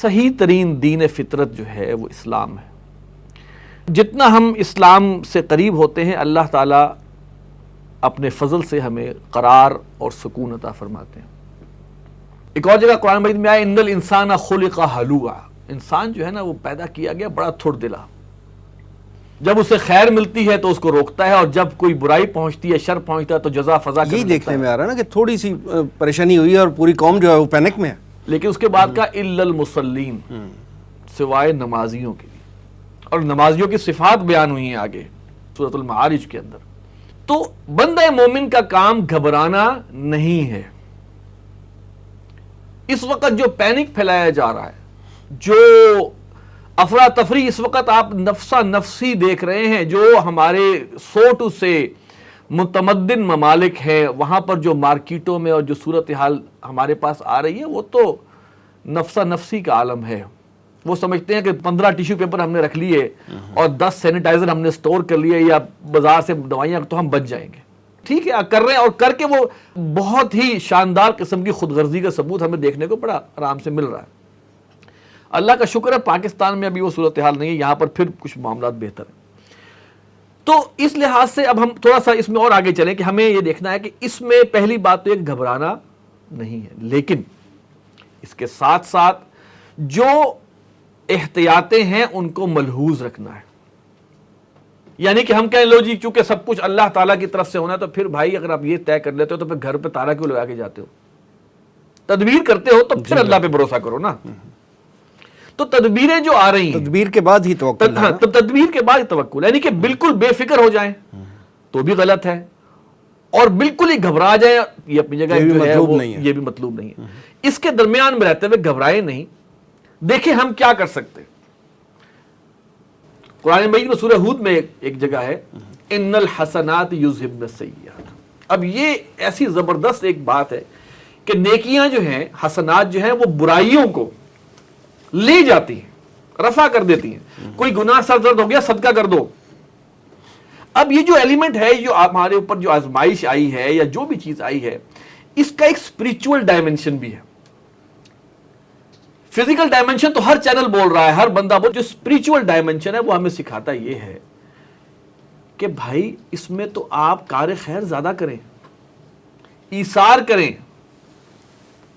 صحیح ترین دین فطرت جو ہے وہ اسلام ہے. جتنا ہم اسلام سے قریب ہوتے ہیں اللہ تعالیٰ اپنے فضل سے ہمیں قرار اور سکون عطا فرماتے ہیں. ایک اور جگہ قرآن مجید میں آیا ان الانسان خلق ہلوعا، انسان جو ہے نا وہ پیدا کیا گیا بڑا تھڑ دلا. جب اسے خیر ملتی ہے تو اس کو روکتا ہے، اور جب کوئی برائی پہنچتی ہے، شر پہنچتا ہے تو جزا فضا کرتا ہے. یہی دیکھنے میں آ رہا ہے نا کہ تھوڑی سی پریشانی ہوئی ہے اور پوری قوم جو ہے وہ پینک میں ہے. لیکن اس کے بعد کا الا المصلین، سوائے نمازیوں کے لیے، اور نمازیوں کی صفات بیان ہوئی ہیں آگے سورۃ المعارج کے اندر. تو بندہ مومن کا کام گھبرانا نہیں ہے. اس وقت جو پینک پھیلایا جا رہا ہے، جو افراتفری اس وقت آپ نفسا نفسی دیکھ رہے ہیں، جو ہمارے سوٹو سے متمدن ممالک ہیں وہاں پر جو مارکیٹوں میں اور جو صورتحال ہمارے پاس آ رہی ہے، وہ تو نفسا نفسی کا عالم ہے. وہ سمجھتے ہیں کہ 15 ٹیشو پیپر ہم نے رکھ لیے اور 10 سینیٹائزر ہم نے سٹور کر لیے یا بازار سے دوائیاں تو ہم بچ جائیں گے. ٹھیک ہے کر رہے ہیں، اور کر کے وہ بہت ہی شاندار قسم کی خود غرضی کا ثبوت ہمیں دیکھنے کو بڑا آرام سے مل رہا ہے. اللہ کا شکر ہے پاکستان میں ابھی وہ صورتحال نہیں ہے، یہاں پر پھر کچھ معاملات بہتر ہیں. تو اس لحاظ سے اب ہم تھوڑا سا اس میں اور آگے چلیں کہ ہمیں یہ دیکھنا ہے کہ اس میں پہلی بات تو ایک گھبرانا نہیں ہے، لیکن اس کے ساتھ ساتھ جو احتیاطیں ہیں ان کو ملحوظ رکھنا ہے. یعنی کہ ہم کہیں لو جی چونکہ سب کچھ اللہ تعالیٰ کی طرف سے ہونا ہے تو پھر بھائی اگر آپ یہ طے کر لیتے ہو تو پھر گھر پہ تالا کیوں لگا کے جاتے ہو؟ تدبیر کرتے ہو تو پھر اللہ پہ بھروسہ کرو نا. تو تدبیریں جو آ رہی ہیں تدبیر کے بعد ہی توکل ہے. تدبیر کے بعد توکل، یعنی کہ بالکل بے فکر ہو جائیں تو بھی غلط ہے، اور بالکل ہی گھبرا جائیں یہ اپنی جگہ جو ہے یہ بھی مطلوب نہیں ہے. اس کے درمیان میں رہتے ہوئے گھبرائے نہیں. دیکھیں ہم کیا کر سکتے. قرآن مجید میں سورہ ہود میں ایک جگہ ہے ان الحسنات یذھبن السیئات. اب یہ ایسی زبردست ایک بات ہے کہ نیکیاں جو ہیں، حسنات جو ہیں، وہ برائیوں کو لے جاتی ہیں، رفع کر دیتی ہیں. کوئی گناہ سر درد ہو گیا صدقہ کر دو. اب یہ جو ایلیمنٹ ہے، جو ہمارے اوپر جو آزمائش آئی ہے یا جو بھی چیز آئی ہے، اس کا ایک اسپرچول ڈائمنشن بھی ہے. فزیکل ڈائمنشن تو ہر چینل بول رہا ہے، ہر بندہ بول. جو اسپرچول ڈائمنشن ہے وہ ہمیں سکھاتا یہ ہے کہ بھائی اس میں تو آپ کار خیر زیادہ کریں، ایثار کریں،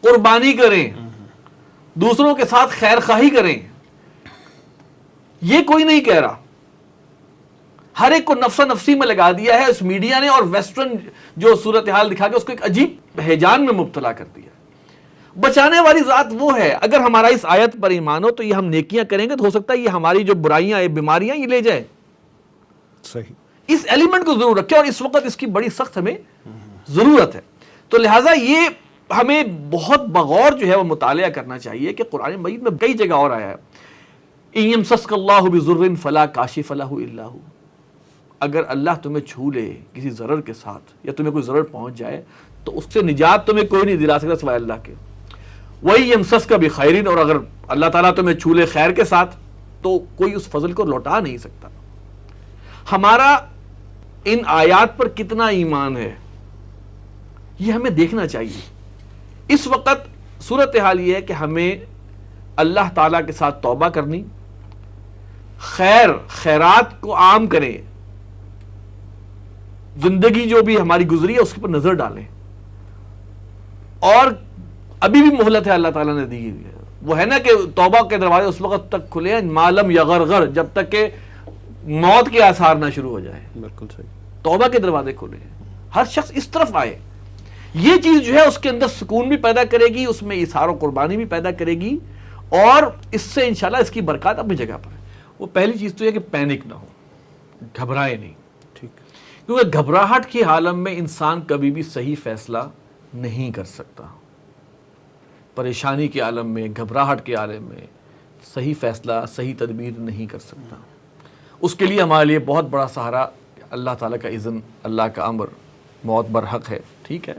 قربانی کریں، دوسروں کے ساتھ خیر خواہی کریں. یہ کوئی نہیں کہہ رہا. ہر ایک کو نفسا نفسی میں لگا دیا ہے اس میڈیا نے، اور ویسٹرن جو صورتحال دکھا کے اس کو ایک عجیب ہیجان میں مبتلا کر دیا. بچانے والی ذات وہ ہے. اگر ہمارا اس آیت پر ایمان ہو تو یہ ہم نیکیاں کریں گے تو ہو سکتا ہے یہ ہماری جو برائیاں یہ بیماریاں یہ لے جائے. صحیح. اس ایلیمنٹ کو ضرور رکھیں، اور اس وقت اس کی بڑی سخت ہمیں ضرورت ہے. تو لہٰذا یہ ہمیں بہت بغور جو ہے وہ مطالعہ کرنا چاہیے کہ قرآن مجید میں کئی جگہ اور آیا ہے ان یمسسک اللہ بضر فلا کاشف لہ الا ہو. اگر اللہ تمہیں چھو لے کسی ضرر کے ساتھ یا تمہیں کوئی ضرر پہنچ جائے تو اس سے نجات تمہیں کوئی نہیں دلا سکتا سوائے اللہ کے. وہی یمسسک بخیر، اور اگر اللہ تعالیٰ تمہیں چھو لے خیر کے ساتھ تو کوئی اس فضل کو لوٹا نہیں سکتا. ہمارا ان آیات پر کتنا ایمان ہے یہ ہمیں دیکھنا چاہیے. اس وقت صورتحال یہ ہے کہ ہمیں اللہ تعالیٰ کے ساتھ توبہ کرنی، خیرات کو عام کریں، زندگی جو بھی ہماری گزری ہے اس پر نظر ڈالیں. اور ابھی بھی مہلت ہے اللہ تعالیٰ نے دی ہوئی ہے. وہ ہے نا کہ توبہ کے دروازے اس وقت تک کھلے ہیں معلم یغرغر، جب تک کہ موت کے آثار نہ شروع ہو جائے. بالکل صحیح. توبہ کے دروازے کھلے ہیں، ہر شخص اس طرف آئے. یہ چیز جو ہے اس کے اندر سکون بھی پیدا کرے گی، اس میں ایثار و قربانی بھی پیدا کرے گی، اور اس سے انشاءاللہ اس کی برکات اپنی جگہ پر ہے. وہ پہلی چیز تو یہ کہ پینک نہ ہو، گھبرائے نہیں. ٹھیک. کیونکہ گھبراہٹ کے عالم میں انسان کبھی بھی صحیح فیصلہ نہیں کر سکتا. پریشانی کے عالم میں، گھبراہٹ کے عالم میں صحیح فیصلہ، صحیح تدبیر نہیں کر سکتا. اس کے لیے ہمارے لیے بہت بڑا سہارا اللہ تعالیٰ کا اذن، اللہ کا امر موت برحق ہے. ٹھیک ہے.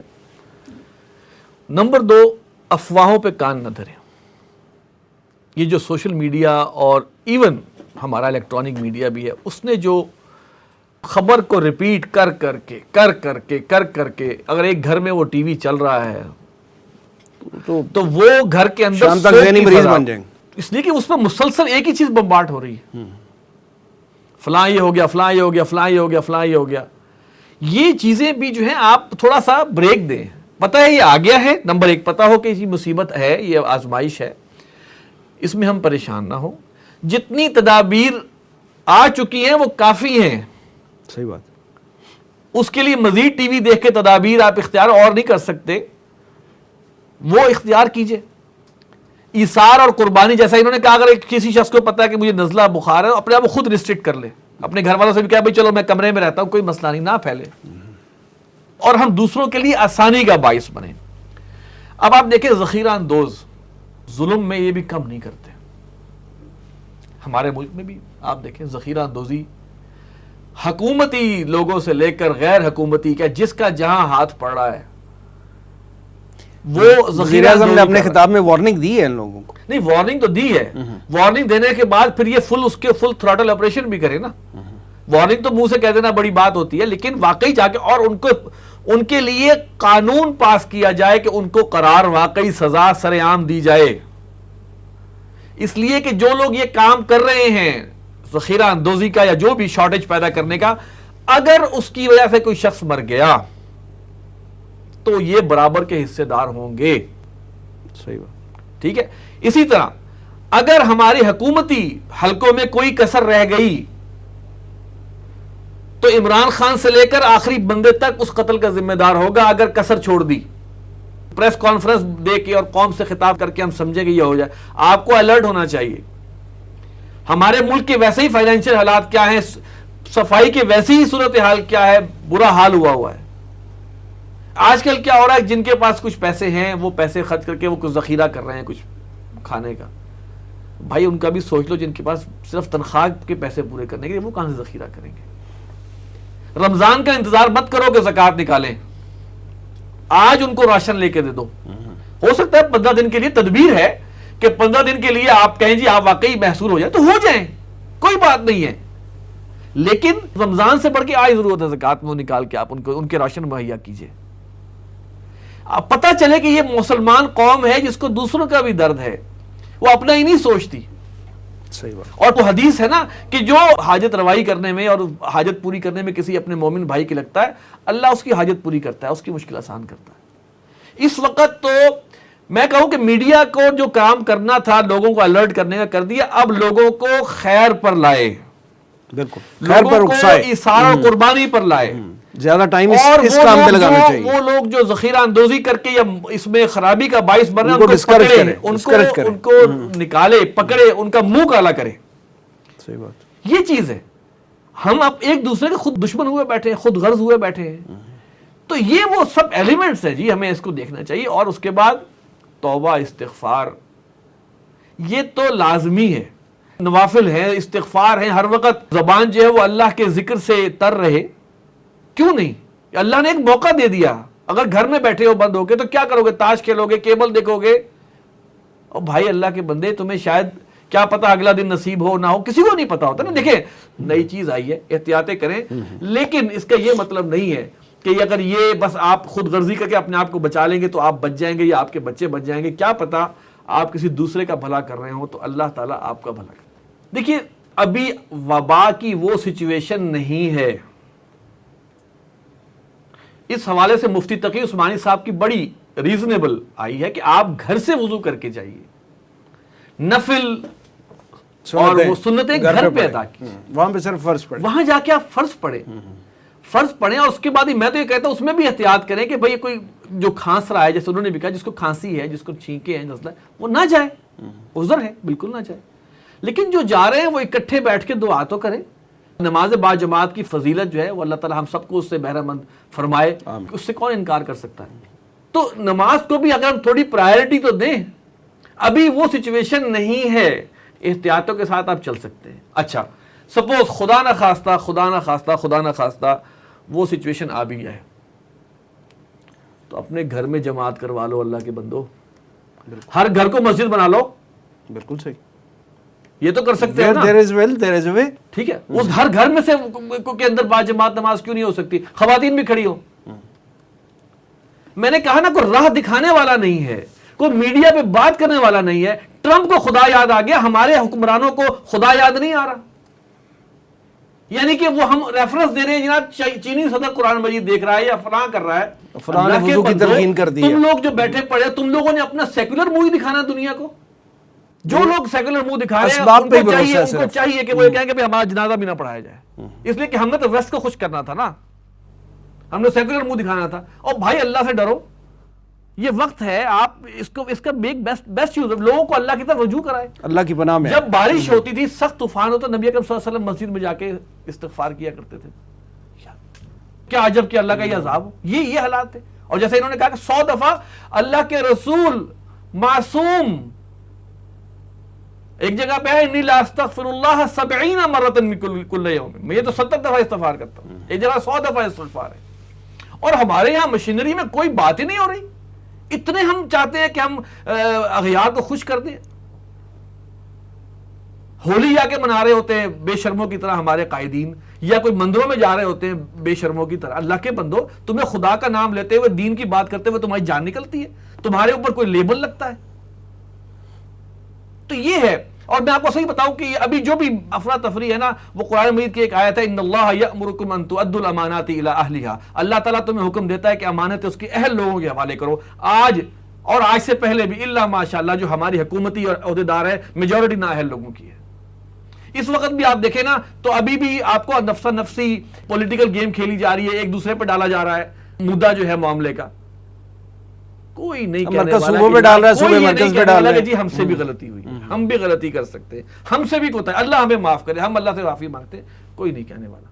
نمبر 2، افواہوں پہ کان نہ دھریں. یہ جو سوشل میڈیا اور ایون ہمارا الیکٹرانک میڈیا بھی ہے، اس نے جو خبر کو ریپیٹ کر کر کے اگر ایک گھر میں وہ ٹی وی چل رہا ہے تو وہ گھر کے اندر شام تک ذہنی مریض بن جائیں گے. اس لیے کہ اس میں مسلسل ایک ہی چیز بمبارڈ ہو رہی ہے، فلاں یہ ہو گیا، فلاں یہ ہو گیا، فلاں یہ ہو گیا، فلاں یہ ہو گیا. یہ چیزیں بھی جو ہیں آپ تھوڑا سا بریک دیں. پتہ ہے یہ آ گیا ہے، نمبر ایک پتہ ہو کہ یہ مصیبت ہے، یہ آزمائش ہے، اس میں ہم پریشان نہ ہوں. جتنی تدابیر آ چکی ہیں وہ کافی ہیں. صحیح بات. اس کے لیے مزید ٹی وی دیکھ کے تدابیر آپ اختیار اور نہیں کر سکتے، وہ اختیار کیجئے. ایثار اور قربانی، جیسا انہوں نے کہا اگر کسی شخص کو پتا ہے کہ مجھے نزلہ بخار ہے، اپنے آپ کو خود ریسٹرکٹ کر لے. اپنے گھر والوں سے بھی کہا بھائی چلو میں کمرے میں رہتا ہوں، کوئی مسئلہ نہیں، نہ پھیلے، اور ہم دوسروں کے لیے آسانی کا باعث بنیں. اب آپ دیکھیں ذخیرہ اندوز ظلم میں یہ بھی کم نہیں کرتے. ہمارے ملک میں بھی آپ دیکھیں ذخیرہ اندوزی حکومتی لوگوں سے لے کر غیر حکومتی کا جس کا جہاں ہاتھ پڑ رہا ہے وہ وزیر اعظم نے اپنے خطاب میں وارننگ دی ہے ان لوگوں کو. نہیں، وارننگ تو دی ہے، وارننگ دینے کے بعد پھر یہ اس کے فل تھراٹل آپریشن بھی کرے نا. وارننگ تو منہ سے کہہ دینا بڑی بات ہوتی ہے، لیکن واقعی جا کے اور ان کے لیے قانون پاس کیا جائے کہ ان کو قرار واقعی سزا سر عام دی جائے. اس لیے کہ جو لوگ یہ کام کر رہے ہیں ذخیرہ اندوزی کا یا جو بھی شارٹیج پیدا کرنے کا، اگر اس کی وجہ سے کوئی شخص مر گیا تو یہ برابر کے حصے دار ہوں گے. صحیح بات. ٹھیک ہے. اسی طرح اگر ہماری حکومتی حلقوں میں کوئی کسر رہ گئی تو عمران خان سے لے کر آخری بندے تک اس قتل کا ذمہ دار ہوگا اگر کسر چھوڑ دی. پریس کانفرنس دے کے اور قوم سے خطاب کر کے ہم سمجھیں کہ یہ ہو جائے. آپ کو الرٹ ہونا چاہیے. ہمارے ملک کے ویسے ہی فائنینشیل حالات کیا ہیں، صفائی کے ویسے ہی صورتحال کیا ہے، برا حال ہوا ہے. آج کل کیا ہو رہا ہے، جن کے پاس کچھ پیسے ہیں وہ پیسے خرچ کر کے وہ کچھ ذخیرہ کر رہے ہیں کچھ کھانے کا. بھائی ان کا بھی سوچ لو، جن کے پاس صرف تنخواہ کے پیسے پورے کرنے کے وہ کہاں سے ذخیرہ کریں گے. رمضان کا انتظار مت کرو کہ زکوٰۃ نکالیں، آج ان کو راشن لے کے دے دو. ہو سکتا ہے 15 دن کے لیے تدبیر ہے کہ 15 دن کے لیے آپ کہیں جی آپ واقعی محصور ہو جائیں تو ہو جائیں، کوئی بات نہیں ہے. لیکن رمضان سے بڑھ کے آج ضرورت ہے زکوٰۃ میں نکال کے آپ ان کے راشن مہیا کیجئے. اب پتہ چلے کہ یہ مسلمان قوم ہے جس کو دوسروں کا بھی درد ہے، وہ اپنا ہی نہیں سوچتی. صحیح بات. اور وہ حدیث ہے نا کہ جو حاجت روائی کرنے میں اور حاجت پوری کرنے میں کسی اپنے مومن بھائی کی لگتا ہے، اللہ اس کی حاجت پوری کرتا ہے، اس کی مشکل آسان کرتا ہے. اس وقت تو میں کہوں کہ میڈیا کو جو کام کرنا تھا لوگوں کو الرٹ کرنے کا کر دیا، اب لوگوں کو خیر پر لائے، بالکل خیر پر اکسائے، ایثار اور قربانی پر لائے. زیادہ ٹائم اس کام پہ لگانا چاہیے. وہ لوگ جو ذخیرہ اندوزی کر کے یا اس میں خرابی کا باعث بن رہے ہیں ان کو نکالے، پکڑے، ان کا منہ کالا کرے. صحیح بات. یہ چیز ہے. ہم اب ایک دوسرے کے خود دشمن ہوئے بیٹھے ہیں، خود غرض ہوئے بیٹھے ہیں. تو یہ وہ سب ایلیمنٹس ہیں جی، ہمیں اس کو دیکھنا چاہیے. اور اس کے بعد توبہ استغفار یہ تو لازمی ہے. نوافل ہیں، استغفار ہیں، ہر وقت زبان جو ہے وہ اللہ کے ذکر سے تر رہے. کیوں نہیں؟ اللہ نے ایک موقع دے دیا. اگر گھر میں بیٹھے ہو بند ہو کے تو کیا کرو گے؟ تاش کھیلو گے، کیبل دیکھو گے. اور بھائی اللہ کے بندے، تمہیں شاید کیا پتا اگلا دن نصیب ہو نہ ہو، کسی کو نہیں پتا ہوتا نا. دیکھیں نئی چیز آئی ہے، احتیاطیں کریں، لیکن اس کا یہ مطلب نہیں ہے کہ اگر یہ بس آپ خود غرضی کر کے اپنے آپ کو بچا لیں گے تو آپ بچ جائیں گے یا آپ کے بچے بچ جائیں گے. کیا پتا آپ کسی دوسرے کا بھلا کر رہے ہوں تو اللہ تعالیٰ آپ کا بھلا کرے. دیکھیے ابھی وبا کی وہ سچویشن نہیں ہے. اس حوالے سے مفتی تقی عثمانی صاحب کی بڑی ریزنیبل آئی ہے کہ آپ گھر سے وضو کر کے جائیے، نفل اور وہ سنتیں گھر پہ ادا کی، وہاں پہ صرف فرض پڑھیں، وہاں جا کے آپ فرض پڑھیں. اور اس کے بعد ہی میں تو یہ کہتا ہوں اس میں بھی احتیاط کریں کہ بھئی کوئی جو کھانس رہا ہے، جیسے انہوں نے بھی کہا جس کو کھانسی ہے، جس کو چھینکے ہیں، نزلہ ہے، وہ نہ جائے. عذر ہے، بالکل نہ جائے. لیکن جو جا رہے ہیں وہ اکٹھے بیٹھ کے دعا تو کریں. نماز با جماعت کی فضیلت جو ہے وہ اللہ تعالی ہم سب کو اس سے بہرہ مند فرمائے، اس سے کون انکار کر سکتا ہے. تو نماز کو بھی اگر ہم تھوڑی پرائرٹی تو دیں. ابھی وہ سچویشن نہیں ہے، احتیاطوں کے ساتھ آپ چل سکتے ہیں. اچھا سپوز خدا نہ خواستہ وہ سچویشن آ بھی جائے تو اپنے گھر میں جماعت کروا لو. اللہ کے بندو، ہر گھر کو مسجد بنا لو. بالکل صحیح. یہ تو کر سکتے ہیں نا. There is will, there is a way. ٹھیک ہے. اس ہر گھر میں سے کے اندر با جماعت نماز کیوں نہیں ہو سکتی؟ خواتین بھی کھڑی ہو. میں نے کہا نا کوئی راہ دکھانے والا نہیں ہے، کوئی میڈیا پہ بات کرنے والا نہیں ہے. ٹرمپ کو خدا یاد آ گیا, ہمارے حکمرانوں کو خدا یاد نہیں آ رہا. یعنی کہ وہ ہم ریفرنس دے رہے ہیں جناب چینی صدر قرآن مجید دیکھ رہا ہے یا فلاں کر رہا ہے, فلاں نے وضو کی تلقین کر دی ہے. تم لوگ جو بیٹھے پڑے, تم لوگوں نے اپنا سیکولر منہ دکھانا دنیا کو. جو لوگ سیکولر منہ دکھا رہے ہیں ان کو چاہیے کہ وہ یہ کہیں کہ ہمارا جنازہ بھی نہ پڑھایا جائے, اس لیے کہ ہم نے تو ویسٹ کو خوش کرنا تھا نا, ہم نے سیکولر منہ دکھانا تھا. اور بھائی اللہ سے ڈرو, یہ وقت ہے آپ اس کا بیسٹ یوز, لوگوں کو اللہ کی طرف رجوع کرائے. اللہ کی پناہ میں. جب بارش ہوتی تھی, سخت طوفان ہوتا, نبی اکرم صلی اللہ علیہ وسلم مسجد میں جا کے استغفار کیا کرتے تھے. کیا عجب کہ اللہ کا یہ عذاب ہو, یہ حالات تھے. اور جیسے انہوں نے کہا کہ 100 دفعہ اللہ کے رسول معصوم, ایک جگہ پہ ہے انی لا استغفر اللہ 70 مرۃ من کل یوم, میں یہ تو 70 دفعہ استغفار کرتا ہوں, ایک جگہ 100 دفعہ استغفار ہے. اور ہمارے یہاں مشینری میں کوئی بات ہی نہیں ہو رہی. اتنے ہم چاہتے ہیں کہ ہم اغیار کو خوش کر دیں. ہولی جا کے منا رہے ہوتے ہیں بے شرموں کی طرح ہمارے قائدین, یا کوئی مندروں میں جا رہے ہوتے ہیں بے شرموں کی طرح. اللہ کے بندو, تمہیں خدا کا نام لیتے ہوئے, دین کی بات کرتے ہوئے تمہاری جان نکلتی ہے, تمہارے اوپر کوئی لیبل لگتا ہے. تو یہ ہے. اور میں آپ کو صحیح بتاؤں کہ ابھی جو بھی افراتفری ہے نا, وہ قرآن مجید کی ایک آیت ہے, ان اللہ یأمرکم ان تؤدوا الامانات الی اہلھا. اللہ تعالیٰ تمہیں حکم دیتا ہے کہ امانتیں اس کے اہل لوگوں کے حوالے کرو. آج اور آج سے پہلے بھی الا ماشاءاللہ جو ہماری حکومتی اور عہدیدار ہے, میجورٹی نااہل لوگوں کی ہے. اس وقت بھی آپ دیکھیں نا تو ابھی بھی آپ کو نفسا نفسی پولیٹیکل گیم کھیلی جا رہی ہے, ایک دوسرے پہ ڈالا جا رہا ہے مدعا جو ہے معاملے کا. کوئی نہیں کہنے والا, صوبوں پہ ڈال رہا ہے, صوبے مرکز پہ ڈال رہا ہے. جی ہم سے بھی غلطی ہوئی, ہم بھی غلطی کر سکتے ہیں, ہم سے بھی کوتا ہے, اللہ ہمیں معاف کرے, ہم اللہ سے معافی مانگتے ہیں, کوئی نہیں کہنے والا.